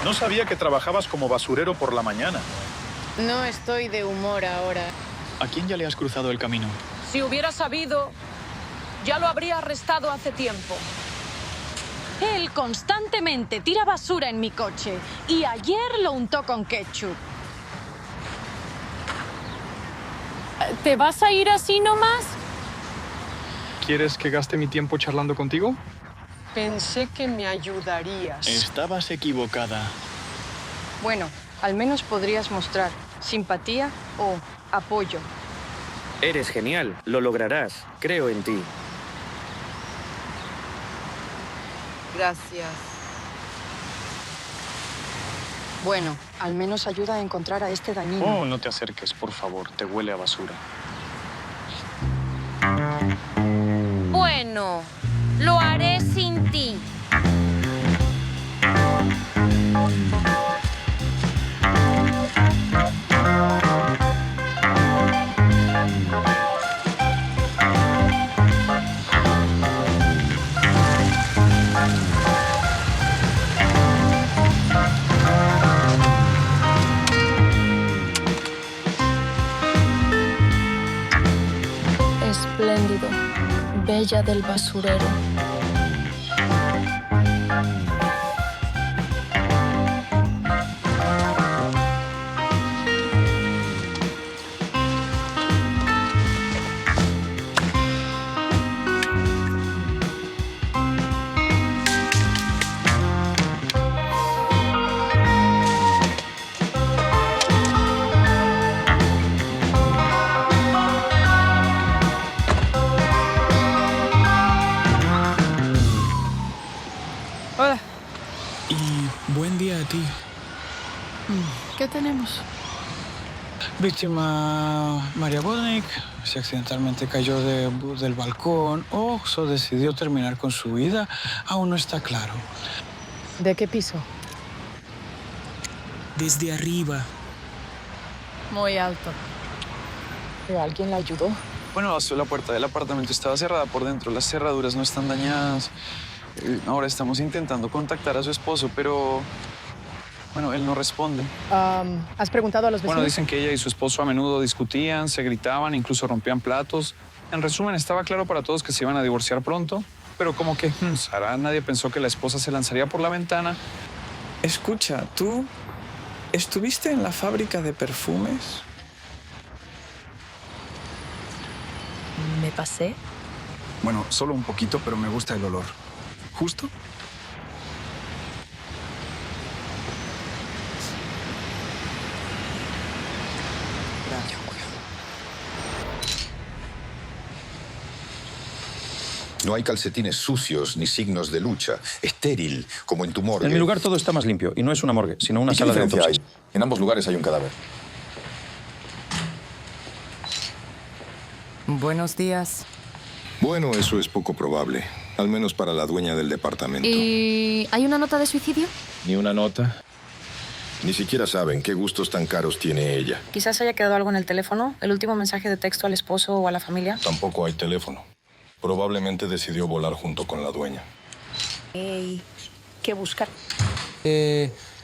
No sabía que trabajabas como basurero por la mañana. No estoy de humor ahora. ¿A quién ya le has cruzado el camino? Si hubiera sabido, ya lo habría arrestado hace tiempo. Él constantemente tira basura en mi coche y ayer lo untó con ketchup. ¿Te vas a ir así nomás? ¿Quieres que gaste mi tiempo charlando contigo? Pensé que me ayudarías. Estabas equivocada. Bueno, al menos podrías mostrar simpatía o apoyo. Eres genial, lo lograrás. Creo en ti. Gracias. Bueno, al menos ayuda a encontrar a este dañino. Oh, no te acerques, por favor. Te huele a basura. Bueno, lo haré sin ti. Espléndido. Bella del basurero. Hola. Y buen día a ti. ¿Qué tenemos? Víctima María Bodnik se accidentalmente cayó del balcón o decidió terminar con su vida. Aún no está claro. ¿De qué piso? Desde arriba. Muy alto. ¿Pero alguien la ayudó? Bueno, la puerta del apartamento estaba cerrada por dentro. Las cerraduras no están dañadas. Ahora estamos intentando contactar a su esposo, pero... Bueno, él no responde. ¿Has preguntado a los vecinos? Bueno, dicen que ella y su esposo a menudo discutían, se gritaban, incluso rompían platos. En resumen, estaba claro para todos que se iban a divorciar pronto, pero como que, Sara, nadie pensó que la esposa se lanzaría por la ventana. Escucha, ¿tú estuviste en la fábrica de perfumes? ¿Me pasé? Bueno, solo un poquito, pero me gusta el olor. ¿Justo? No hay calcetines sucios ni signos de lucha. Estéril, como en tu morgue. En mi lugar todo está más limpio. Y no es una morgue, sino una ¿Y qué sala de diferencia autopsia. hay? En ambos lugares hay un cadáver. Buenos días. Bueno, eso es poco probable. Al menos para la dueña del departamento. ¿Y hay una nota de suicidio? Ni una nota. Ni siquiera saben qué gustos tan caros tiene ella. Quizás haya quedado algo en el teléfono, el último mensaje de texto al esposo o a la familia. Tampoco hay teléfono. Probablemente decidió volar junto con la dueña. ¿Qué buscar?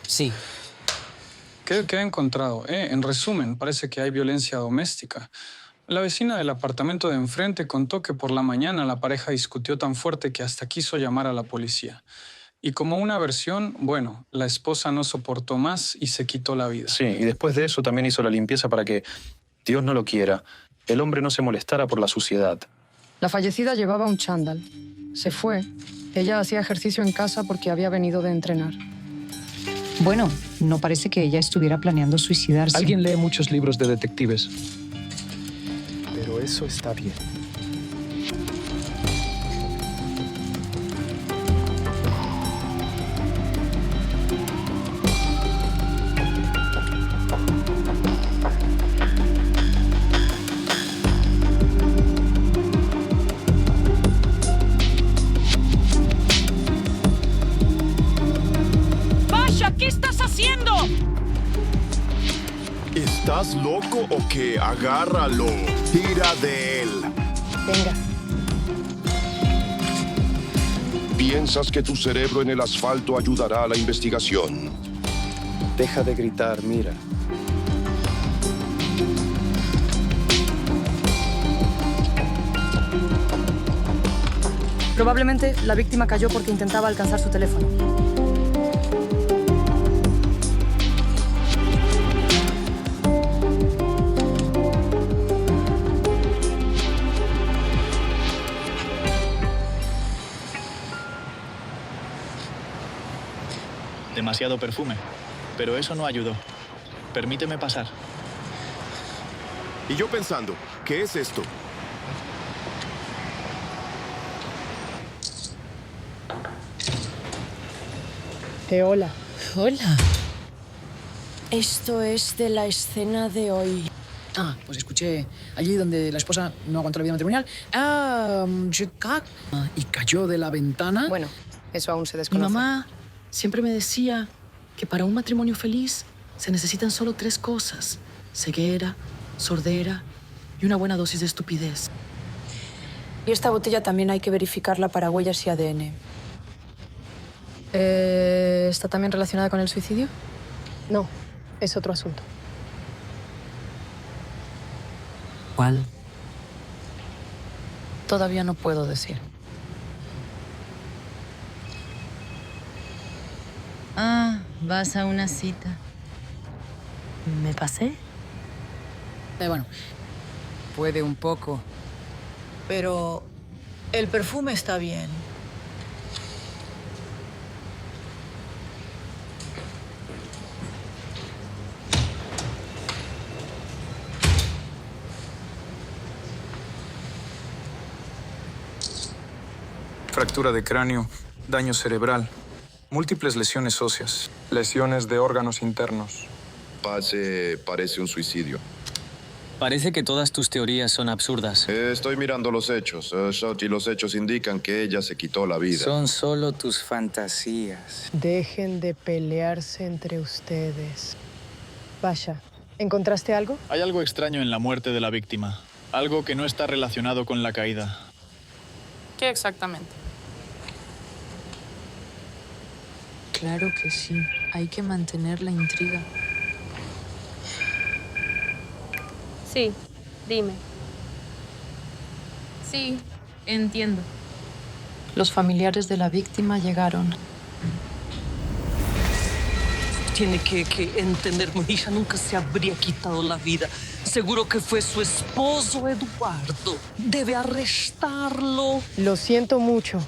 Sí. ¿Qué he encontrado? En resumen, parece que hay violencia doméstica. La vecina del apartamento de enfrente contó que por la mañana la pareja discutió tan fuerte que hasta quiso llamar a la policía. Y como una versión, bueno, la esposa no soportó más y se quitó la vida. Sí, y después de eso también hizo la limpieza para que, Dios no lo quiera, el hombre no se molestara por la suciedad. La fallecida llevaba un chándal. Se fue. Ella hacía ejercicio en casa porque había venido de entrenar. Bueno, no parece que ella estuviera planeando suicidarse. Alguien lee muchos libros de detectives. Pero eso está bien. ¿Qué estás haciendo? ¿Estás loco o qué? Agárralo. Tira de él. Venga. ¿Piensas que tu cerebro en el asfalto ayudará a la investigación? Deja de gritar, mira. Probablemente la víctima cayó porque intentaba alcanzar su teléfono. Demasiado perfume. Pero eso no ayudó. Permíteme pasar. Y yo pensando, ¿qué es esto? Hola. Hola. Esto es de la escena de hoy. Ah, pues escuché allí donde la esposa no aguantó la vida matrimonial. Y cayó de la ventana. Bueno, eso aún se Mi desconoce. mamá siempre me decía que para un matrimonio feliz se necesitan solo 3 cosas: ceguera, sordera y una buena dosis de estupidez. Y esta botella también hay que verificarla para huellas y ADN. ¿Está también relacionada con el suicidio? No, es otro asunto. ¿Cuál? Todavía no puedo decir. Ah, vas a una cita. ¿Me pasé? Bueno, puede un poco. Pero el perfume está bien. Fractura de cráneo, daño cerebral, múltiples lesiones óseas, lesiones de órganos internos. Parece un suicidio. Parece que todas tus teorías son absurdas. Estoy mirando los hechos, y los hechos indican que ella se quitó la vida. Son solo tus fantasías. Dejen de pelearse entre ustedes. Vaya, ¿encontraste algo? Hay algo extraño en la muerte de la víctima. Algo que no está relacionado con la caída. ¿Qué exactamente? Claro que sí. Hay que mantener la intriga. Sí, dime. Sí, entiendo. Los familiares de la víctima llegaron. Tiene que entender, mi hija nunca se habría quitado la vida. Seguro que fue su esposo, Eduardo. Debe arrestarlo. Lo siento mucho,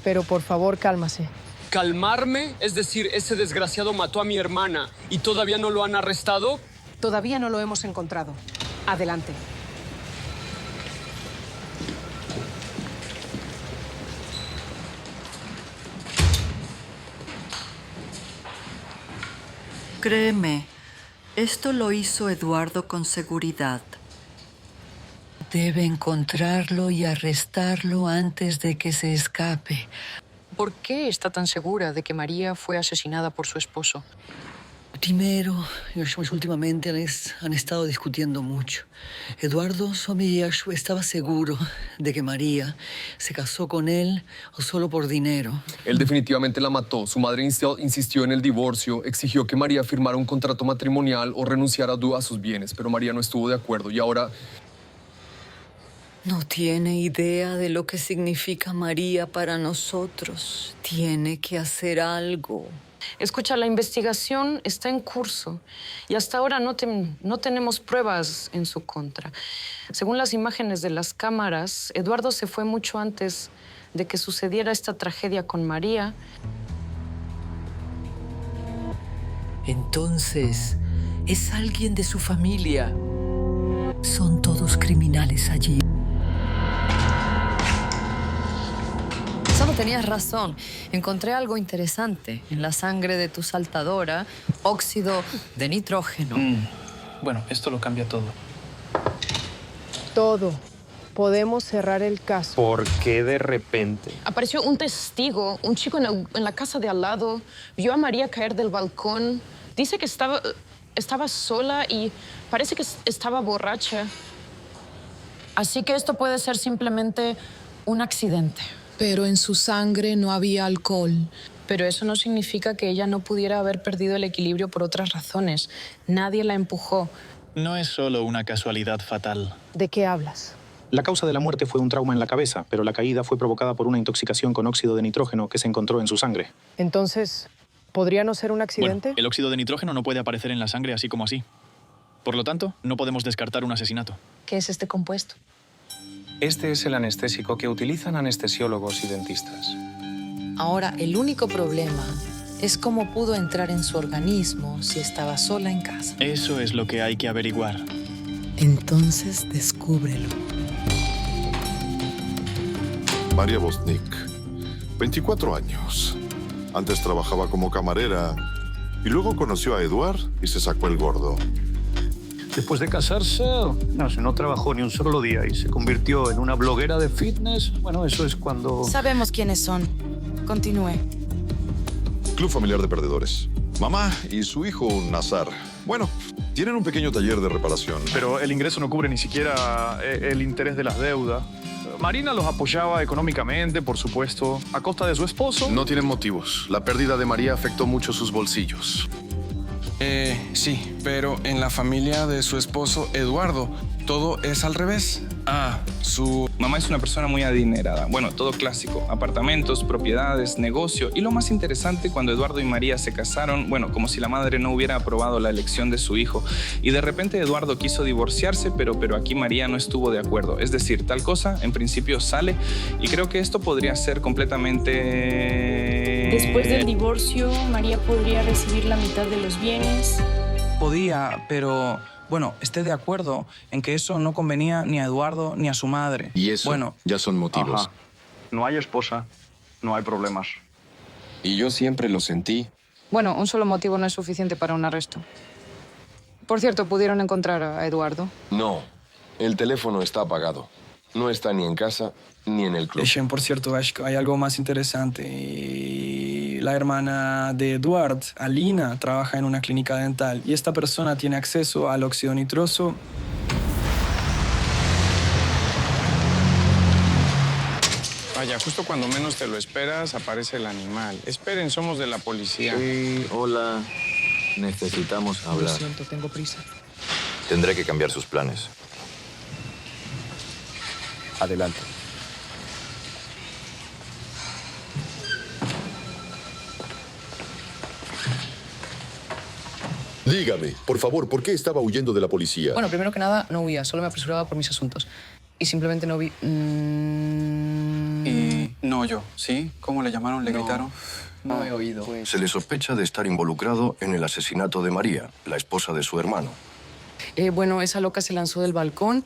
pero por favor, cálmase. ¿Calmarme? Es decir, ese desgraciado mató a mi hermana y todavía no lo han arrestado. Todavía no lo hemos encontrado. Adelante. Créeme, esto lo hizo Eduardo con seguridad. Debe encontrarlo y arrestarlo antes de que se escape. ¿Por qué está tan segura de que María fue asesinada por su esposo? Primero, ellos últimamente han estado discutiendo mucho. Eduardo, su amigo, estaba seguro de que María se casó con él solo por dinero. Él definitivamente la mató. Su madre insistió en el divorcio, exigió que María firmara un contrato matrimonial o renunciara a sus bienes, pero María no estuvo de acuerdo y ahora... No tiene idea de lo que significa María para nosotros. Tiene que hacer algo. Escucha, la investigación está en curso y hasta ahora no tenemos pruebas en su contra. Según las imágenes de las cámaras, Eduardo se fue mucho antes de que sucediera esta tragedia con María. Entonces, es alguien de su familia. Son todos criminales allí. Solo tenías razón. Encontré algo interesante en la sangre de tu saltadora, óxido de nitrógeno. Bueno, esto lo cambia todo. Todo. Podemos cerrar el caso. ¿Por qué de repente? Apareció un testigo, un chico en la casa de al lado, vio a María caer del balcón. Dice que estaba sola y parece que estaba borracha. Así que esto puede ser simplemente un accidente. Pero en su sangre no había alcohol. Pero eso no significa que ella no pudiera haber perdido el equilibrio por otras razones. Nadie la empujó. No es solo una casualidad fatal. ¿De qué hablas? La causa de la muerte fue un trauma en la cabeza, pero la caída fue provocada por una intoxicación con óxido de nitrógeno que se encontró en su sangre. Entonces, ¿podría no ser un accidente? Bueno, el óxido de nitrógeno no puede aparecer en la sangre así como así. Por lo tanto, no podemos descartar un asesinato. ¿Qué es este compuesto? Este es el anestésico que utilizan anestesiólogos y dentistas. Ahora, el único problema es cómo pudo entrar en su organismo si estaba sola en casa. Eso es lo que hay que averiguar. Entonces, descúbrelo. María Bosnik, 24 años. Antes trabajaba como camarera y luego conoció a Eduard y se sacó el gordo. Después de casarse, no trabajó ni un solo día y se convirtió en una bloguera de fitness. Bueno, eso es cuando... Sabemos quiénes son. Continúe. Club familiar de perdedores. Mamá y su hijo Nazar. Bueno, tienen un pequeño taller de reparación. Pero el ingreso no cubre ni siquiera el interés de las deudas. Marina los apoyaba económicamente, por supuesto, a costa de su esposo. No tienen motivos. La pérdida de María afectó mucho sus bolsillos. Sí, pero en la familia de su esposo, Eduardo, todo es al revés. Su mamá es una persona muy adinerada. Bueno, todo clásico. Apartamentos, propiedades, negocio. Y lo más interesante, cuando Eduardo y María se casaron, bueno, como si la madre no hubiera aprobado la elección de su hijo. Y de repente Eduardo quiso divorciarse, pero aquí María no estuvo de acuerdo. Es decir, tal cosa, en principio sale. Y creo que esto podría ser completamente... Después del divorcio, María podría recibir la mitad de los bienes. Podía, pero... Bueno, esté de acuerdo en que eso no convenía ni a Eduardo ni a su madre. Y eso ya son motivos. Ajá. No hay esposa, no hay problemas. Y yo siempre lo sentí. Bueno, un solo motivo no es suficiente para un arresto. Por cierto, ¿pudieron encontrar a Eduardo? No, el teléfono está apagado. No está ni en casa ni en el club. Por cierto, hay algo más interesante. La hermana de Eduard, Alina, trabaja en una clínica dental y esta persona tiene acceso al óxido nitroso. Vaya, justo cuando menos te lo esperas, aparece el animal. Esperen, somos de la policía. Sí, hola. Necesitamos hablar. Lo siento, tengo prisa. Tendré que cambiar sus planes. Adelante. Dígame, por favor, ¿por qué estaba huyendo de la policía? Bueno, primero que nada, no huía, solo me apresuraba por mis asuntos. Y simplemente no vi... Y no oyó, ¿sí? ¿Cómo le llamaron? ¿Le gritaron? No he oído. Se le sospecha de estar involucrado en el asesinato de María, la esposa de su hermano. Bueno, esa loca se lanzó del balcón.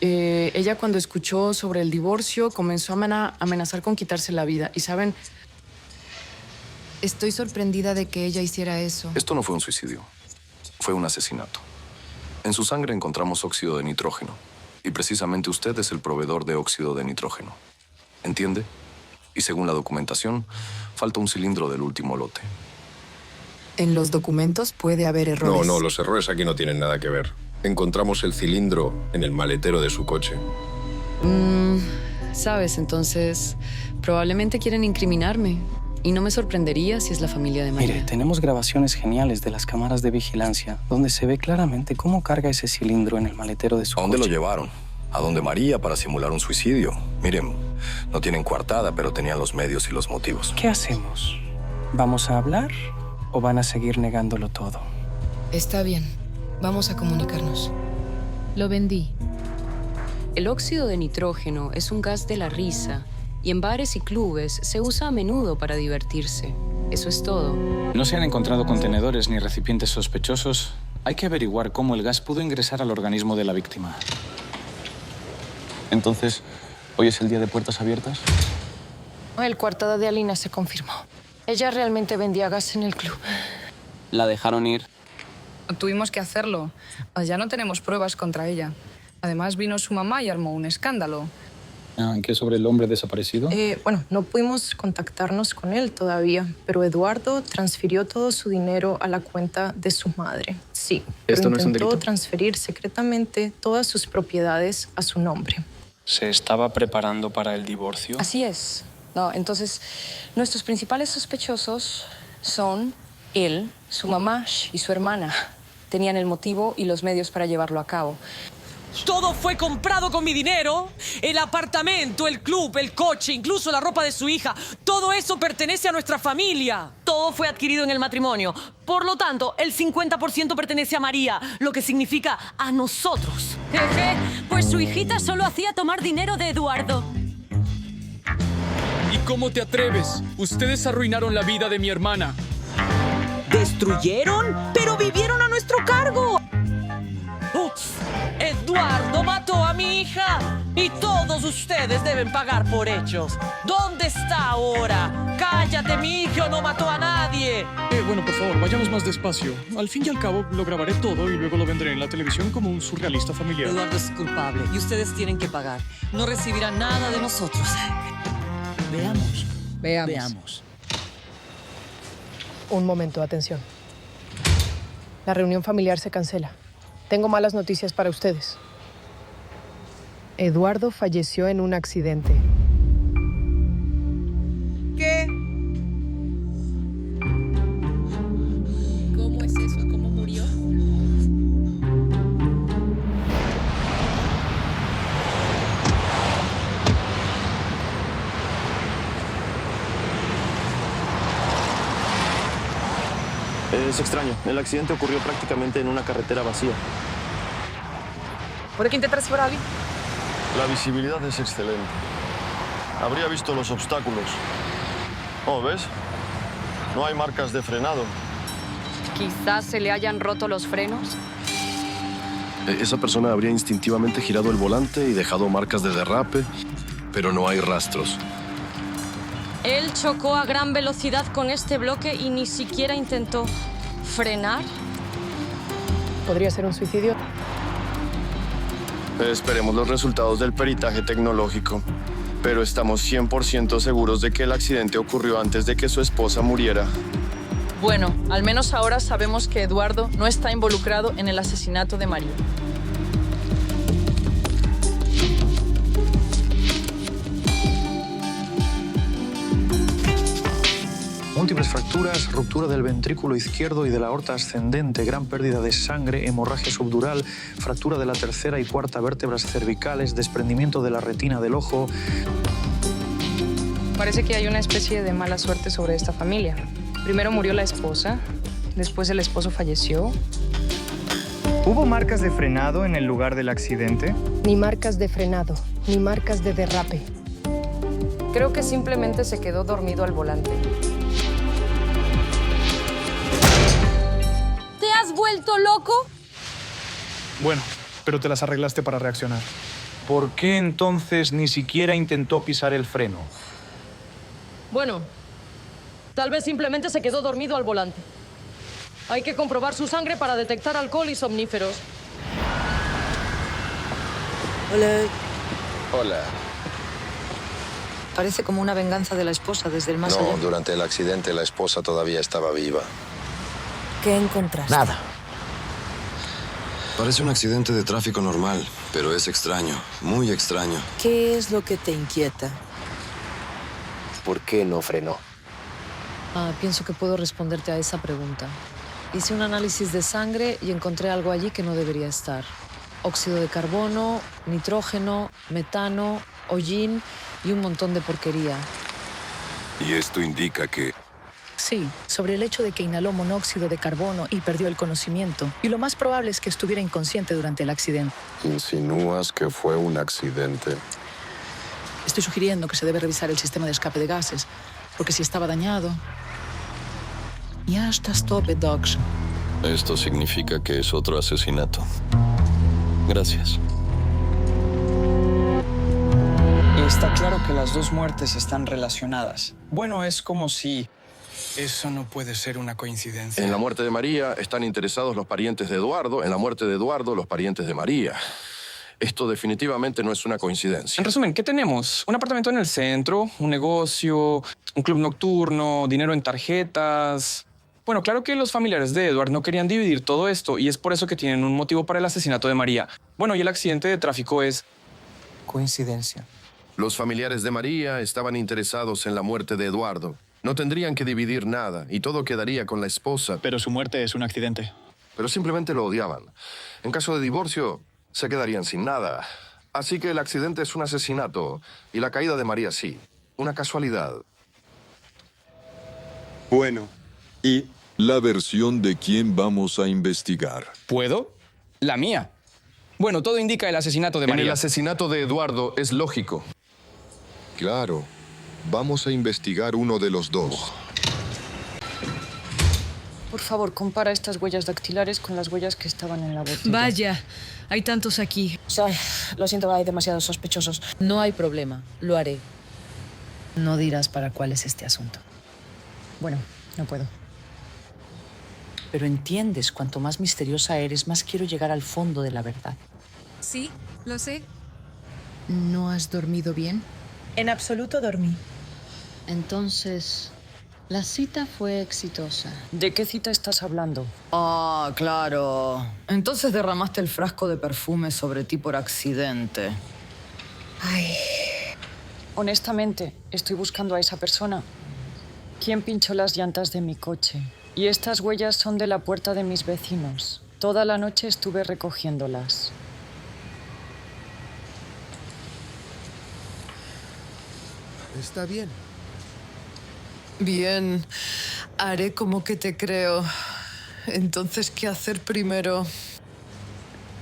Ella, cuando escuchó sobre el divorcio, comenzó a amenazar con quitarse la vida. Y, ¿saben? Estoy sorprendida de que ella hiciera eso. Esto no fue un suicidio, fue un asesinato. En su sangre encontramos óxido de nitrógeno. Y precisamente usted es el proveedor de óxido de nitrógeno. ¿Entiende? Y según la documentación, falta un cilindro del último lote. En los documentos puede haber errores. No, los errores aquí no tienen nada que ver. Encontramos el cilindro en el maletero de su coche. ¿Sabes? Entonces, probablemente quieren incriminarme. Y no me sorprendería si es la familia de María. Mire, tenemos grabaciones geniales de las cámaras de vigilancia donde se ve claramente cómo carga ese cilindro en el maletero de su coche. ¿A dónde lo llevaron? ¿A dónde María para simular un suicidio? Miren, no tienen coartada, pero tenían los medios y los motivos. ¿Qué hacemos? ¿Vamos a hablar o van a seguir negándolo todo? Está bien. Vamos a comunicarnos. Lo vendí. El óxido de nitrógeno es un gas de la risa y en bares y clubes se usa a menudo para divertirse. Eso es todo. No se han encontrado contenedores ni recipientes sospechosos. Hay que averiguar cómo el gas pudo ingresar al organismo de la víctima. Entonces, ¿hoy es el día de puertas abiertas? El coartada de Alina se confirmó. Ella realmente vendía gas en el club. ¿La dejaron ir? Tuvimos que hacerlo. Ya no tenemos pruebas contra ella. Además, vino su mamá y armó un escándalo. ¿Qué sobre el hombre desaparecido? Bueno, no pudimos contactarnos con él todavía, pero Eduardo transfirió todo su dinero a la cuenta de su madre. Sí, pero ¿Esto no es un intentó delito? transferir secretamente todas sus propiedades a su nombre. ¿Se estaba preparando para el divorcio? Así es. No, entonces, nuestros principales sospechosos son él, su mamá y su hermana. Tenían el motivo y los medios para llevarlo a cabo. Todo fue comprado con mi dinero. El apartamento, el club, el coche, incluso la ropa de su hija. Todo eso pertenece a nuestra familia. Todo fue adquirido en el matrimonio. Por lo tanto, el 50% pertenece a María, lo que significa a nosotros. Jeje, pues su hijita solo hacía tomar dinero de Eduardo. ¿Y cómo te atreves? Ustedes arruinaron la vida de mi hermana. ¿Destruyeron? ¡Pero vivieron a nuestro cargo! Eduardo mató a mi hija y todos ustedes deben pagar por hechos. ¿Dónde está ahora? ¡Cállate, mi hijo no mató a nadie! Bueno, por favor, vayamos más despacio. Al fin y al cabo, lo grabaré todo y luego lo vendré en la televisión como un surrealista familiar. Eduardo es culpable y ustedes tienen que pagar. No recibirán nada de nosotros. Veamos. Un momento, atención. La reunión familiar se cancela. Tengo malas noticias para ustedes. Eduardo falleció en un accidente. ¿Qué? ¿Cómo es eso? ¿Cómo murió? Es extraño. El accidente ocurrió prácticamente en una carretera vacía. ¿Puede que intentes ver a alguien? La visibilidad es excelente. Habría visto los obstáculos. Oh, ¿ves? No hay marcas de frenado. Quizás se le hayan roto los frenos. Esa persona habría instintivamente girado el volante y dejado marcas de derrape, pero no hay rastros. Él chocó a gran velocidad con este bloque y ni siquiera intentó frenar. ¿Podría ser un suicidio? Esperemos los resultados del peritaje tecnológico. Pero estamos 100% seguros de que el accidente ocurrió antes de que su esposa muriera. Bueno, al menos ahora sabemos que Eduardo no está involucrado en el asesinato de María. Múltiples fracturas, ruptura del ventrículo izquierdo y de la aorta ascendente, gran pérdida de sangre, hemorragia subdural, fractura de la tercera y cuarta vértebras cervicales, desprendimiento de la retina del ojo. Parece que hay una especie de mala suerte sobre esta familia. Primero murió la esposa, después el esposo falleció. ¿Hubo marcas de frenado en el lugar del accidente? Ni marcas de frenado, ni marcas de derrape. Creo que simplemente se quedó dormido al volante. ¿Te has vuelto loco? Bueno, pero te las arreglaste para reaccionar. ¿Por qué entonces ni siquiera intentó pisar el freno? Bueno, tal vez simplemente se quedó dormido al volante. Hay que comprobar su sangre para detectar alcohol y somníferos. Hola. Hola. Parece como una venganza de la esposa desde el más allá. No, durante el accidente la esposa todavía estaba viva. ¿Qué encontraste? Nada. Parece un accidente de tráfico normal, pero es extraño, muy extraño. ¿Qué es lo que te inquieta? ¿Por qué no frenó? Pienso que puedo responderte a esa pregunta. Hice un análisis de sangre y encontré algo allí que no debería estar. Óxido de carbono, nitrógeno, metano, hollín y un montón de porquería. Y esto indica que... Sí, sobre el hecho de que inhaló monóxido de carbono y perdió el conocimiento. Y lo más probable es que estuviera inconsciente durante el accidente. ¿Insinúas que fue un accidente? Estoy sugiriendo que se debe revisar el sistema de escape de gases, porque si estaba dañado... Ya está tope, Docs. Esto significa que es otro asesinato. Gracias. Está claro que las dos muertes están relacionadas. Bueno, es como si... Eso no puede ser una coincidencia. En la muerte de María están interesados los parientes de Eduardo. En la muerte de Eduardo, los parientes de María. Esto definitivamente no es una coincidencia. En resumen, ¿qué tenemos? Un apartamento en el centro, un negocio, un club nocturno, dinero en tarjetas... Bueno, claro que los familiares de Edward no querían dividir todo esto y es por eso que tienen un motivo para el asesinato de María. Bueno, y el accidente de tráfico es... coincidencia. Los familiares de María estaban interesados en la muerte de Eduardo. No tendrían que dividir nada y todo quedaría con la esposa. Pero su muerte es un accidente. Pero simplemente lo odiaban. En caso de divorcio, se quedarían sin nada. Así que el accidente es un asesinato y la caída de María sí. Una casualidad. Bueno, ¿y la versión de quién vamos a investigar? ¿Puedo? La mía. Bueno, todo indica el asesinato de María. El asesinato de Eduardo es lógico. Claro. Vamos a investigar uno de los dos. Por favor, compara estas huellas dactilares con las huellas que estaban en la botella. Vaya, hay tantos aquí. O sea, lo siento, hay demasiados sospechosos. No hay problema, lo haré. No dirás para cuál es este asunto. Bueno, no puedo. Pero entiendes, cuanto más misteriosa eres, más quiero llegar al fondo de la verdad. Sí, lo sé. ¿No has dormido bien? En absoluto dormí. Entonces, la cita fue exitosa. ¿De qué cita estás hablando? Ah, claro. Entonces derramaste el frasco de perfume sobre ti por accidente. Ay. Honestamente, estoy buscando a esa persona. ¿Quién pinchó las llantas de mi coche? Y estas huellas son de la puerta de mis vecinos. Toda la noche estuve recogiéndolas. Está bien. Bien, haré como que te creo. Entonces, ¿qué hacer primero?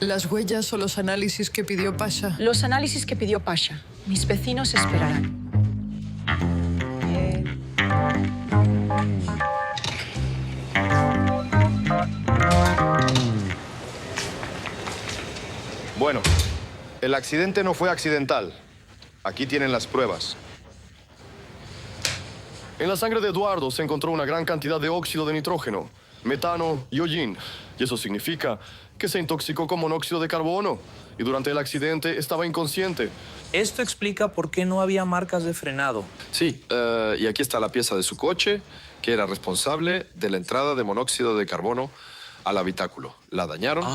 ¿Las huellas o los análisis que pidió Pasha? Los análisis que pidió Pasha. Mis vecinos esperarán. Bueno, el accidente no fue accidental. Aquí tienen las pruebas. En la sangre de Eduardo se encontró una gran cantidad de óxido de nitrógeno, metano y hollín. Y eso significa que se intoxicó con monóxido de carbono. Y durante el accidente estaba inconsciente. Esto explica por qué no había marcas de frenado. Sí, y aquí está la pieza de su coche, que era responsable de la entrada de monóxido de carbono al habitáculo. ¿La dañaron?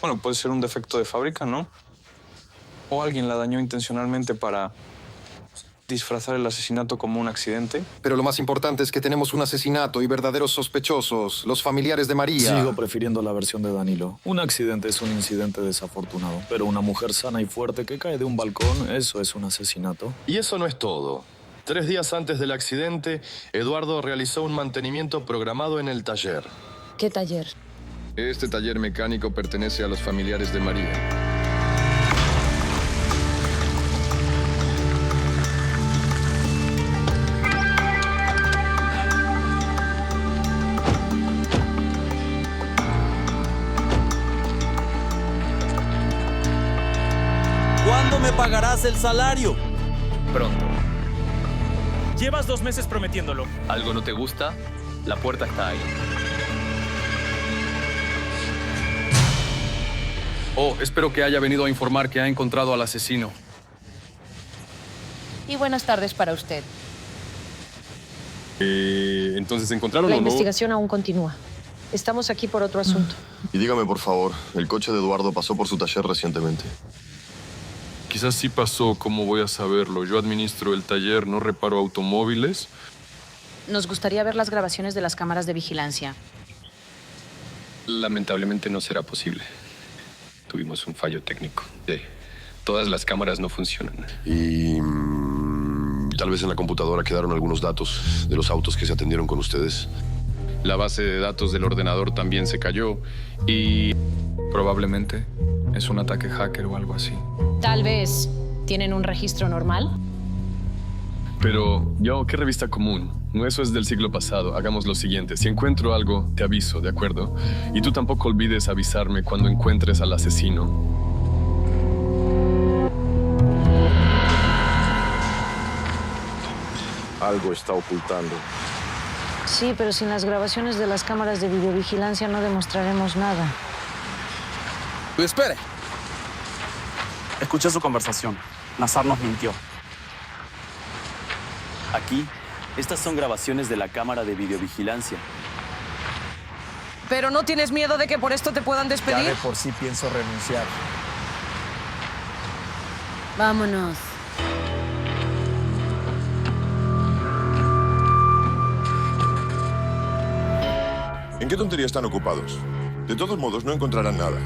Bueno, puede ser un defecto de fábrica, ¿no? O alguien la dañó intencionalmente para disfrazar el asesinato como un accidente. Pero lo más importante es que tenemos un asesinato y verdaderos sospechosos, los familiares de María. Sigo prefiriendo la versión de Danilo. Un accidente es un incidente desafortunado, pero una mujer sana y fuerte que cae de un balcón, eso es un asesinato. Y eso no es todo. 3 días antes del accidente, Eduardo realizó un mantenimiento programado en el taller. ¿Qué taller? Este taller mecánico pertenece a los familiares de María. ¿Cuándo me pagarás el salario? Pronto. Llevas 2 meses prometiéndolo. ¿Algo no te gusta? La puerta está ahí. Oh, espero que haya venido a informar que ha encontrado al asesino. Y buenas tardes para usted. Entonces, ¿encontraron La o no? investigación aún continúa. Estamos aquí por otro asunto. Y dígame, por favor, el coche de Eduardo pasó por su taller recientemente. Quizás sí pasó, ¿cómo voy a saberlo? Yo administro el taller, no reparo automóviles. Nos gustaría ver las grabaciones de las cámaras de vigilancia. Lamentablemente no será posible. Tuvimos un fallo técnico. Sí. Todas las cámaras no funcionan. Y tal vez en la computadora quedaron algunos datos de los autos que se atendieron con ustedes. La base de datos del ordenador también se cayó y... Probablemente es un ataque hacker o algo así. Tal vez. ¿Tienen un registro normal? Pero yo, ¿qué revista común? Eso es del siglo pasado. Hagamos lo siguiente. Si encuentro algo, te aviso, ¿de acuerdo? Y tú tampoco olvides avisarme cuando encuentres al asesino. Algo está ocultando. Sí, pero sin las grabaciones de las cámaras de videovigilancia no demostraremos nada. Espere. Escuché su conversación. Nazar nos mintió. Aquí, estas son grabaciones de la cámara de videovigilancia. ¿Pero no tienes miedo de que por esto te puedan despedir? Ya de por sí pienso renunciar. Vámonos. ¿En qué tontería están ocupados? De todos modos, no encontrarán nada.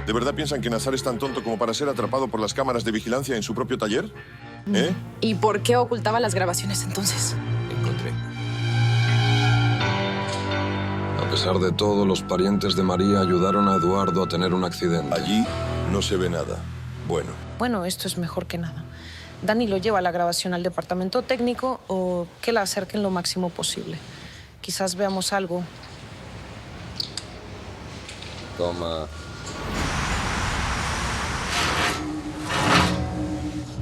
¿De verdad piensan que Nazar es tan tonto como para ser atrapado por las cámaras de vigilancia en su propio taller? ¿Eh? ¿Y por qué ocultaba las grabaciones entonces? Encontré. A pesar de todo, los parientes de María ayudaron a Eduardo a tener un accidente. Allí no se ve nada. Bueno. Bueno, esto es mejor que nada. Dani lo lleva la grabación al departamento técnico o que la acerquen lo máximo posible. Quizás veamos algo. Toma.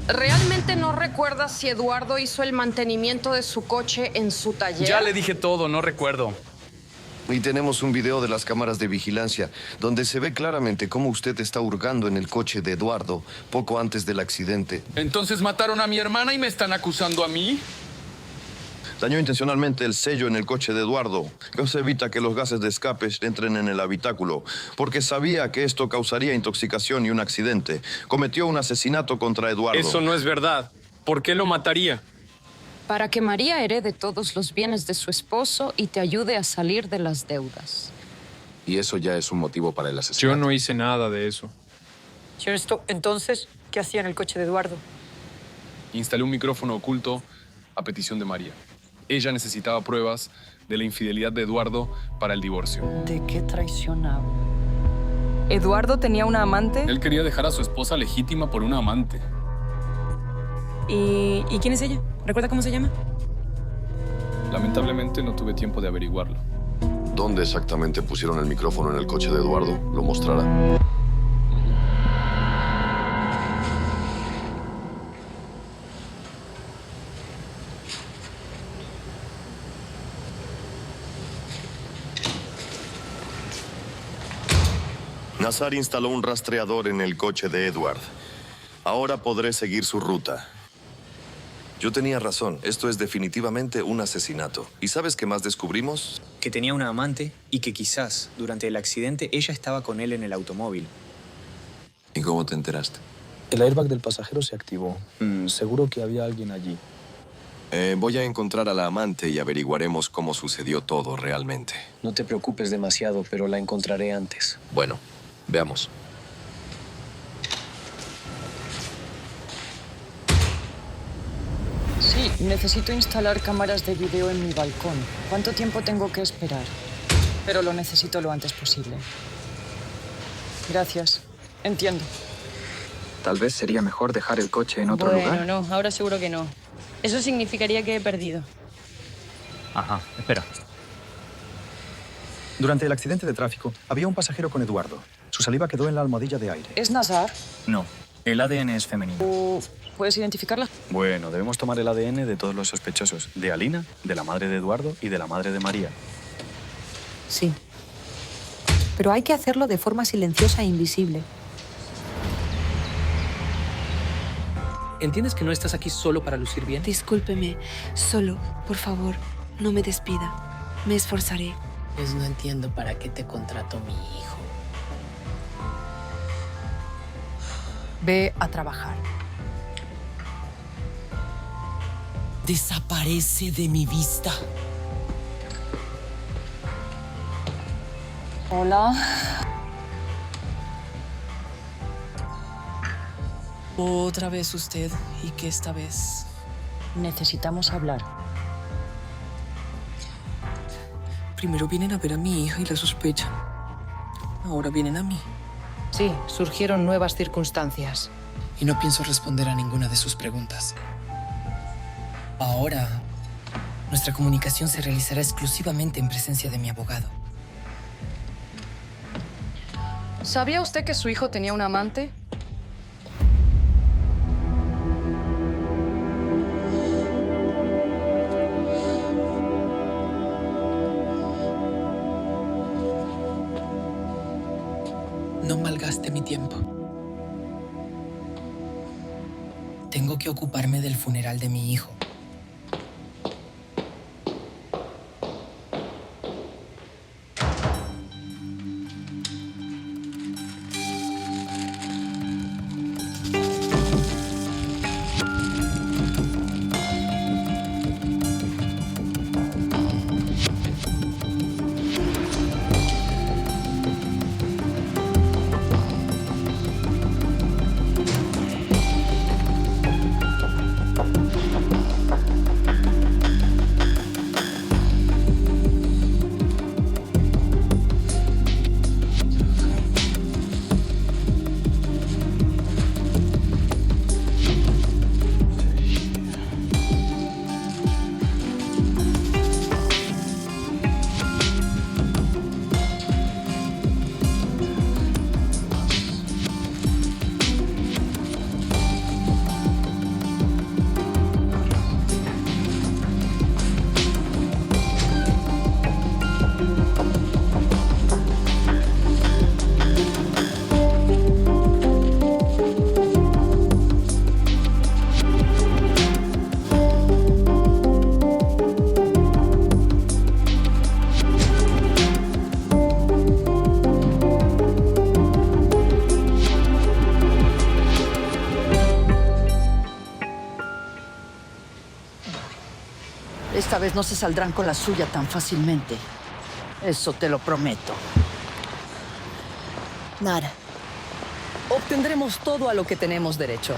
¿Realmente no recuerdas si Eduardo hizo el mantenimiento de su coche en su taller? Ya le dije todo, no recuerdo. Y tenemos un video de las cámaras de vigilancia donde se ve claramente cómo usted está hurgando en el coche de Eduardo poco antes del accidente. Entonces mataron a mi hermana y me están acusando a mí. Dañó intencionalmente el sello en el coche de Eduardo. Eso evita que los gases de escape entren en el habitáculo, porque sabía que esto causaría intoxicación y un accidente. Cometió un asesinato contra Eduardo. Eso no es verdad. ¿Por qué lo mataría? Para que María herede todos los bienes de su esposo y te ayude a salir de las deudas. Y eso ya es un motivo para el asesinato. Yo no hice nada de eso. Señor Stowe, entonces, ¿qué hacía en el coche de Eduardo? Instalé un micrófono oculto a petición de María. Ella necesitaba pruebas de la infidelidad de Eduardo para el divorcio. ¿De qué traicionaba? ¿Eduardo tenía una amante? Él quería dejar a su esposa legítima por una amante. ¿Y quién es ella? ¿Recuerda cómo se llama? Lamentablemente no tuve tiempo de averiguarlo. ¿Dónde exactamente pusieron el micrófono en el coche de Eduardo? ¿Lo mostrará? Nazar instaló un rastreador en el coche de Edward. Ahora podré seguir su ruta. Yo tenía razón. Esto es definitivamente un asesinato. ¿Y sabes qué más descubrimos? Que tenía una amante y que quizás, durante el accidente, ella estaba con él en el automóvil. ¿Y cómo te enteraste? El airbag del pasajero se activó. Seguro que había alguien allí. Voy a encontrar a la amante y averiguaremos cómo sucedió todo realmente. No te preocupes demasiado, pero la encontraré antes. Bueno, veamos. Sí, necesito instalar cámaras de video en mi balcón. ¿Cuánto tiempo tengo que esperar? Pero lo necesito lo antes posible. Gracias. Entiendo. Tal vez sería mejor dejar el coche en otro lugar. Bueno, no, ahora seguro que no. Eso significaría que he perdido. Ajá, espera. Durante el accidente de tráfico, había un pasajero con Eduardo. Su saliva quedó en la almohadilla de aire. ¿Es Nazar? No, el ADN es femenino. ¿Puedes identificarla? Bueno, debemos tomar el ADN de todos los sospechosos. De Alina, de la madre de Eduardo y de la madre de María. Sí. Pero hay que hacerlo de forma silenciosa e invisible. ¿Entiendes que no estás aquí solo para lucir bien? Discúlpeme. Solo, por favor, no me despida. Me esforzaré. Pues no entiendo para qué te contrató mi hijo. Ve a trabajar. Desaparece de mi vista. Hola. Otra vez usted. ¿Y qué esta vez? Necesitamos hablar. Primero vienen a ver a mi hija y la sospechan. Ahora vienen a mí. Sí, surgieron nuevas circunstancias. Y no pienso responder a ninguna de sus preguntas. Ahora, nuestra comunicación se realizará exclusivamente en presencia de mi abogado. ¿Sabía usted que su hijo tenía un amante? No malgaste mi tiempo. Tengo que ocuparme del funeral de mi hijo. Esta vez no se saldrán con la suya tan fácilmente. Eso te lo prometo. Nara, obtendremos todo a lo que tenemos derecho.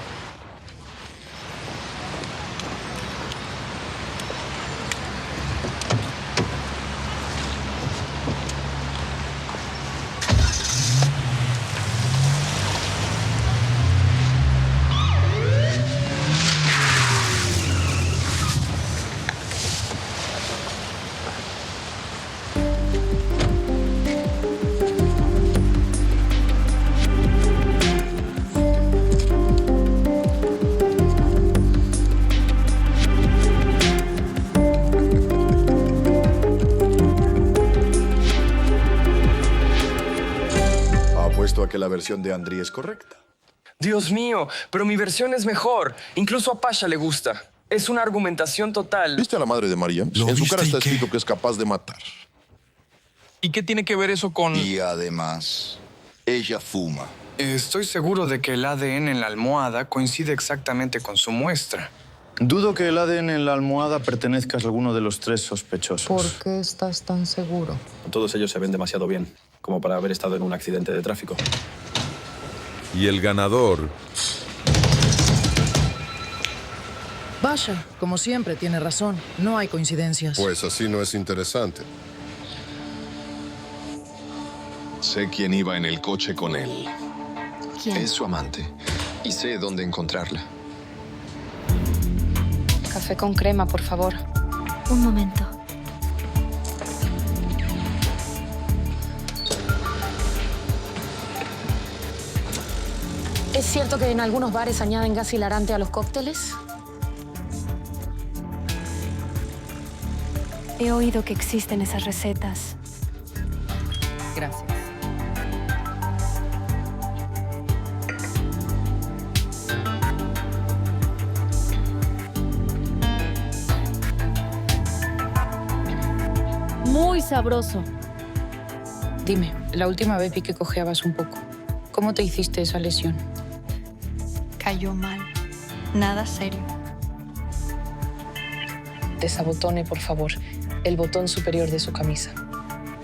A que la versión de Andri es correcta. Dios mío, pero mi versión es mejor. Incluso a Pasha le gusta. Es una argumentación total. ¿Viste a la madre de María? En su cara está escrito que es capaz de matar. ¿Y qué tiene que ver eso con...? Y además, ella fuma. Estoy seguro de que el ADN en la almohada coincide exactamente con su muestra. Dudo que el ADN en la almohada pertenezca a alguno de los 3 sospechosos. ¿Por qué estás tan seguro? Todos ellos se ven demasiado bien, como para haber estado en un accidente de tráfico. Y el ganador... Basha, como siempre, tiene razón. No hay coincidencias. Pues así no es interesante. Sé quién iba en el coche con él. ¿Quién? Es su amante. Y sé dónde encontrarla. Café con crema, por favor. Un momento. ¿Es cierto que en algunos bares añaden gas hilarante a los cócteles? He oído que existen esas recetas. Gracias. Muy sabroso. Dime, la última vez vi que cojeabas un poco. ¿Cómo te hiciste esa lesión? Cayó mal. Nada serio. Desabotone, por favor, el botón superior de su camisa.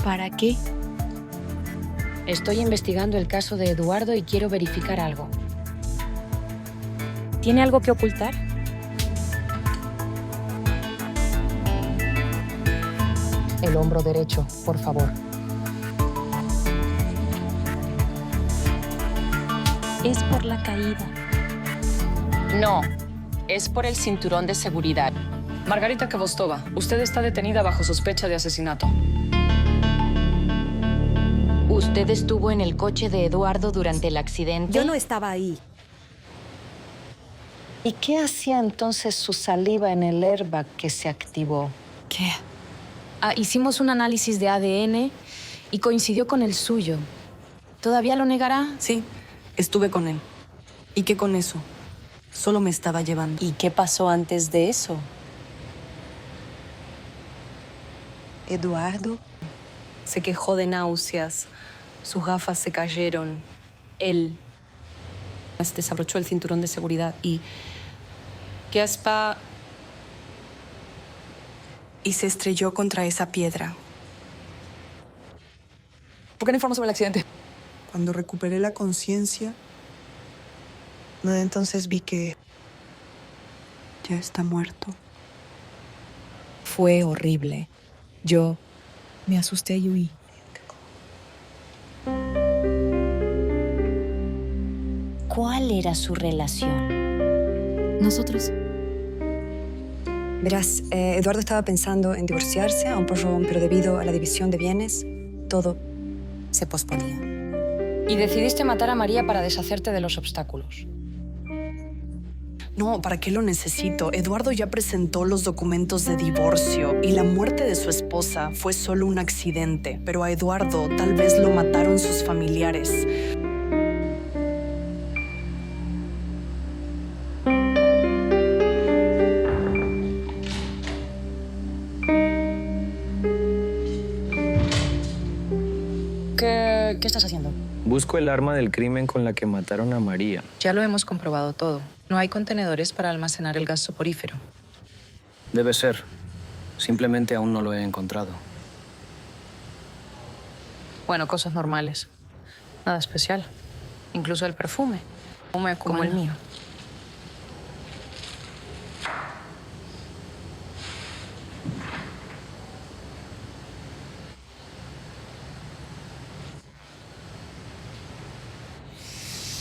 ¿Para qué? Estoy investigando el caso de Eduardo y quiero verificar algo. ¿Tiene algo que ocultar? El hombro derecho, por favor. Es por la caída. No, es por el cinturón de seguridad. Margarita Kvostova, usted está detenida bajo sospecha de asesinato. ¿Usted estuvo en el coche de Eduardo durante el accidente? Yo no estaba ahí. ¿Y qué hacía entonces su saliva en el airbag que se activó? ¿Qué? Hicimos un análisis de ADN y coincidió con el suyo. ¿Todavía lo negará? Sí, estuve con él. ¿Y qué con eso? Solo me estaba llevando. ¿Y qué pasó antes de eso? Eduardo se quejó de náuseas. Sus gafas se cayeron. Él desabrochó el cinturón de seguridad y Gaspa y se estrelló contra esa piedra. ¿Por qué no informó sobre el accidente? Cuando recuperé la conciencia, entonces vi que ya está muerto. Fue horrible. Yo me asusté y huí. ¿Cuál era su relación? Nosotros. Verás, Eduardo estaba pensando en divorciarse a un porrón, pero debido a la división de bienes, todo se posponía. Y decidiste matar a María para deshacerte de los obstáculos. No, ¿para qué lo necesito? Eduardo ya presentó los documentos de divorcio y la muerte de su esposa fue solo un accidente, pero a Eduardo tal vez lo mataron sus familiares. ¿Qué estás haciendo? Busco el arma del crimen con la que mataron a María. Ya lo hemos comprobado todo. No hay contenedores para almacenar el gas soporífero. Debe ser. Simplemente aún no lo he encontrado. Bueno, cosas normales. Nada especial. Incluso el perfume. Como el mío.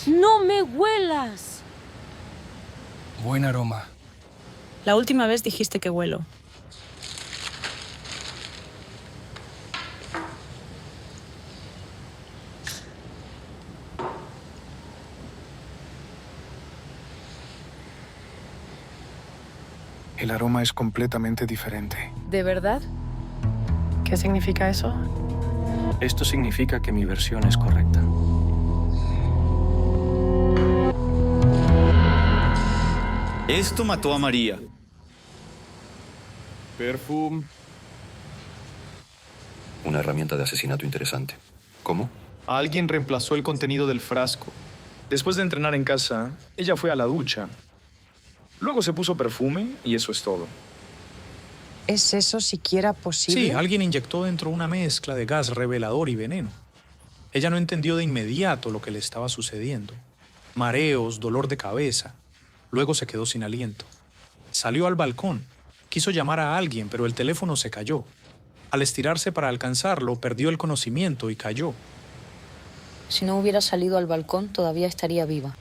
¡No me huelas! Buen aroma. La última vez dijiste que huelo. El aroma es completamente diferente. ¿De verdad? ¿Qué significa eso? Esto significa que mi versión es correcta. Esto mató a María. Perfume. Una herramienta de asesinato interesante. ¿Cómo? Alguien reemplazó el contenido del frasco. Después de entrenar en casa, ella fue a la ducha. Luego se puso perfume y eso es todo. ¿Es eso siquiera posible? Sí, alguien inyectó dentro una mezcla de gas revelador y veneno. Ella no entendió de inmediato lo que le estaba sucediendo. Mareos, dolor de cabeza. Luego se quedó sin aliento. Salió al balcón. Quiso llamar a alguien, pero el teléfono se cayó. Al estirarse para alcanzarlo, perdió el conocimiento y cayó. Si no hubiera salido al balcón, todavía estaría viva.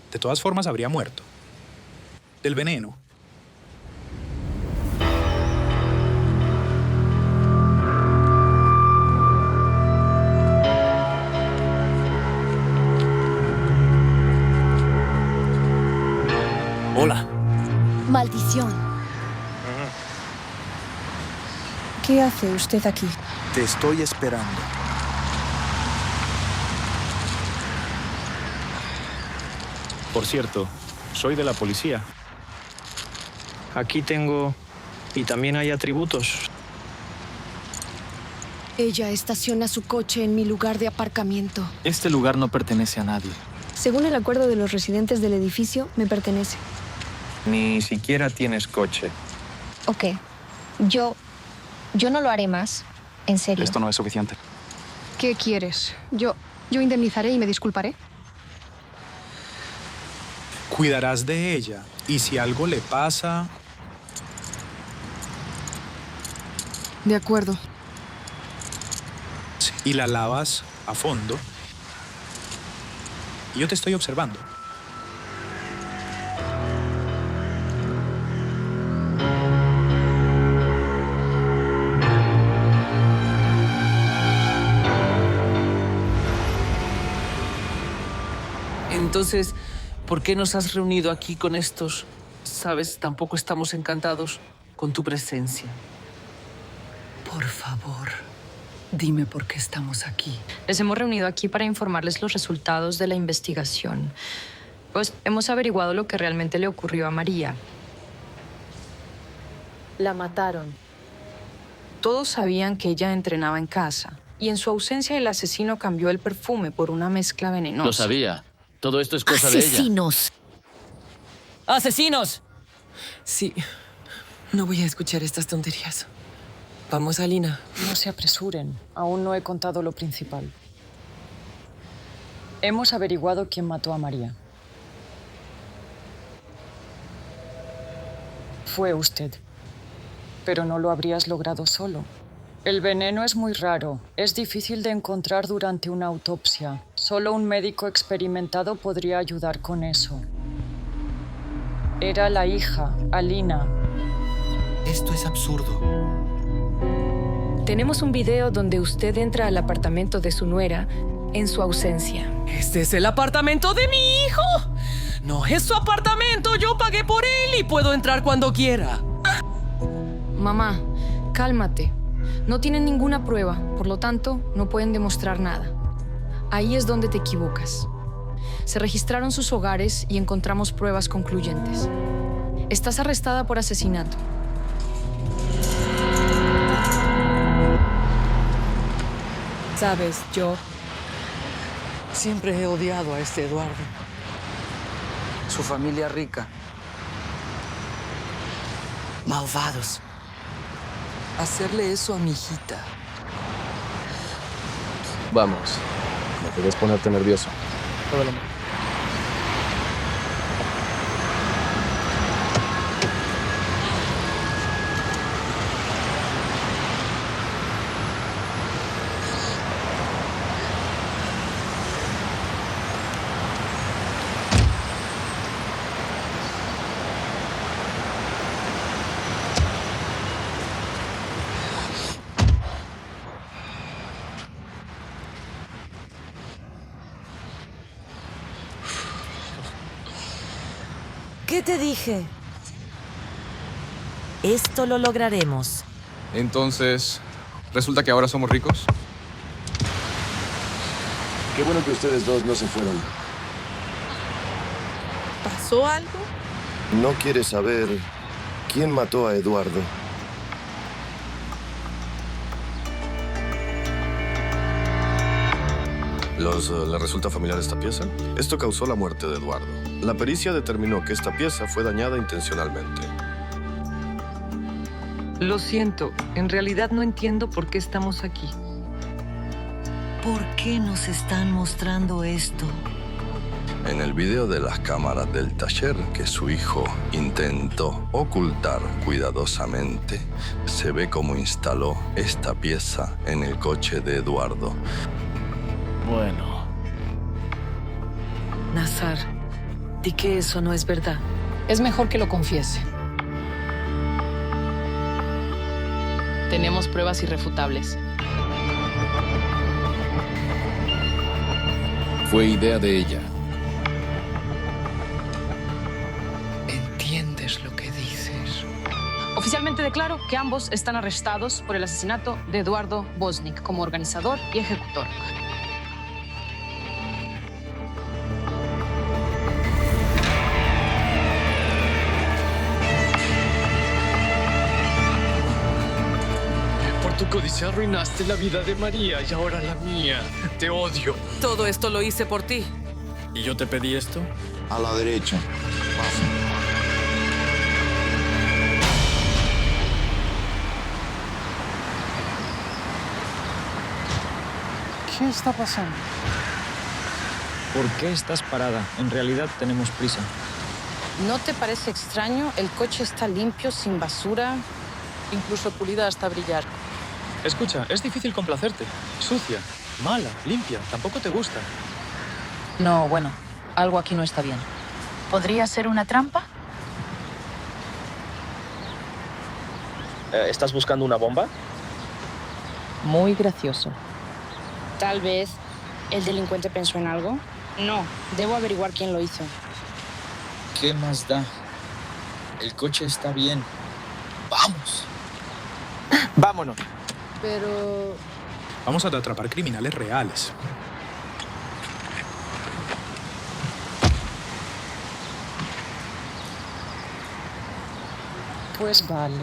De todas formas, habría muerto. Del veneno. Hola. Maldición. ¿Qué hace usted aquí? Te estoy esperando. Por cierto, soy de la policía. Aquí tengo... y también hay atributos. Ella estaciona su coche en mi lugar de aparcamiento. Este lugar no pertenece a nadie. Según el acuerdo de los residentes del edificio, me pertenece. Ni siquiera tienes coche. Ok. Yo no lo haré más. En serio. Esto no es suficiente. ¿Qué quieres? Yo indemnizaré y me disculparé. Cuidarás de ella. Y si algo le pasa... De acuerdo. y la lavas a fondo. Y yo te estoy observando. Entonces, ¿por qué nos has reunido aquí con estos? Sabes, tampoco estamos encantados con tu presencia. Por favor, dime por qué estamos aquí. Les hemos reunido aquí para informarles los resultados de la investigación. Pues hemos averiguado lo que realmente le ocurrió a María. La mataron. Todos sabían que ella entrenaba en casa. Y en su ausencia el asesino cambió el perfume por una mezcla venenosa. Lo sabía. Todo esto es cosa de ella. ¡Asesinos! ¡Asesinos! Sí. No voy a escuchar estas tonterías. Vamos, Alina. No se apresuren. Aún no he contado lo principal. Hemos averiguado quién mató a María. Fue usted. Pero no lo habrías logrado solo. El veneno es muy raro. Es difícil de encontrar durante una autopsia. Solo un médico experimentado podría ayudar con eso. Era la hija, Alina. Esto es absurdo. Tenemos un video donde usted entra al apartamento de su nuera en su ausencia. ¿Este es el apartamento de mi hijo? No es su apartamento. Yo pagué por él y puedo entrar cuando quiera. Mamá, cálmate. No tienen ninguna prueba, por lo tanto, no pueden demostrar nada. Ahí es donde te equivocas. Se registraron sus hogares y encontramos pruebas concluyentes. Estás arrestada por asesinato. Sabes, yo siempre he odiado a este Eduardo. Su familia rica. Malvados. Hacerle eso a mi hijita. Vamos. No puedes ponerte nervioso. ¿Qué te dije? Esto lo lograremos. Entonces, ¿resulta que ahora somos ricos? Qué bueno que ustedes dos no se fueron. ¿Pasó algo? ¿No quieres saber quién mató a Eduardo? ¿Le resulta familiar esta pieza? Esto causó la muerte de Eduardo. La pericia determinó que esta pieza fue dañada intencionalmente. Lo siento, en realidad no entiendo por qué estamos aquí. ¿Por qué nos están mostrando esto? En el video de las cámaras del taller que su hijo intentó ocultar cuidadosamente, se ve cómo instaló esta pieza en el coche de Eduardo. Bueno. Nazar, di que eso no es verdad. Es mejor que lo confiese. Tenemos pruebas irrefutables. Fue idea de ella. ¿Entiendes lo que dices? Oficialmente declaro que ambos están arrestados por el asesinato de Eduardo Bosnick como organizador y ejecutor. Por tu codicia arruinaste la vida de María y ahora la mía. Te odio. Todo esto lo hice por ti. ¿Y yo te pedí esto? A la derecha. ¿Qué está pasando? ¿Por qué estás parada? En realidad tenemos prisa. ¿No te parece extraño? El coche está limpio, sin basura, incluso pulida hasta brillar. Escucha, es difícil complacerte. Sucia, mala, limpia, tampoco te gusta. No, bueno, algo aquí no está bien. ¿Podría ser una trampa? ¿Estás buscando una bomba? Muy gracioso. Tal vez el delincuente pensó en algo. No, debo averiguar quién lo hizo. ¿Qué más da? El coche está bien. ¡Vamos! Vámonos. Pero... Vamos a atrapar criminales reales. pues vale.